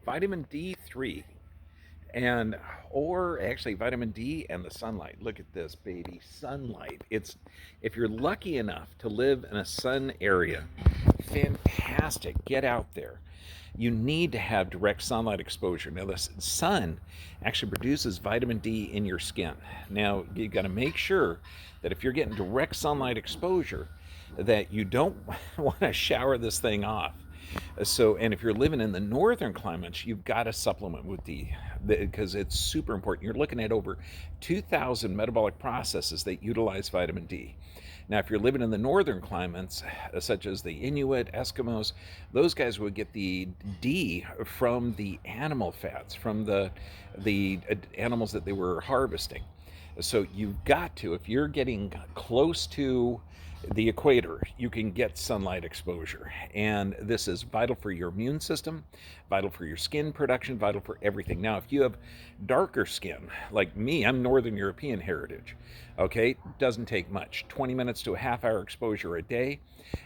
vitamin D3 and or actually vitamin D and the sunlight. Look at this baby, sunlight. It's if you're lucky enough to live in a sun area, fantastic. Get out there. You need to have direct sunlight exposure. Now, the sun actually produces vitamin D in your skin. Now, you got to make sure that if you're getting direct sunlight exposure, that you don't want to shower this thing off. And if you're living in the northern climates, you've got to supplement with D because it's super important. You're looking at over 2,000 metabolic processes that utilize vitamin D. Now, if you're living in the northern climates, such as the Inuit, Eskimos, those guys would get the D from the animal fats, from the animals that they were harvesting. So you've got to, if you're getting close to the equator, you can get sunlight exposure. And this is vital for your immune system, vital for your skin production, vital for everything. Now, if you have darker skin, like me, I'm Northern European heritage, okay? Doesn't take much. 20 minutes to a half hour exposure a day.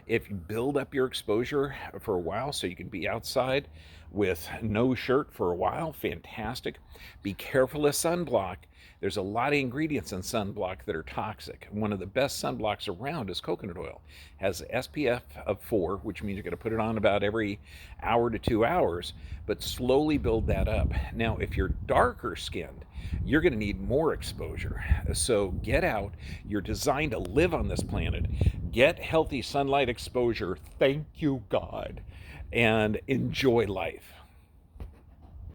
If you build up your exposure for a while so you can be outside with no shirt for a while, fantastic. Be careful of sunblock. There's a lot of ingredients in sunblock that are toxic. One of the best sunblocks around is coconut oil. It has SPF of 4, which means you're going to put it on about every hour to 2 hours, but slowly build that up. Now, if you're darker skinned, you're going to need more exposure. So get out. You're designed to live on this planet. Get healthy sunlight exposure. Thank you, God. And enjoy life.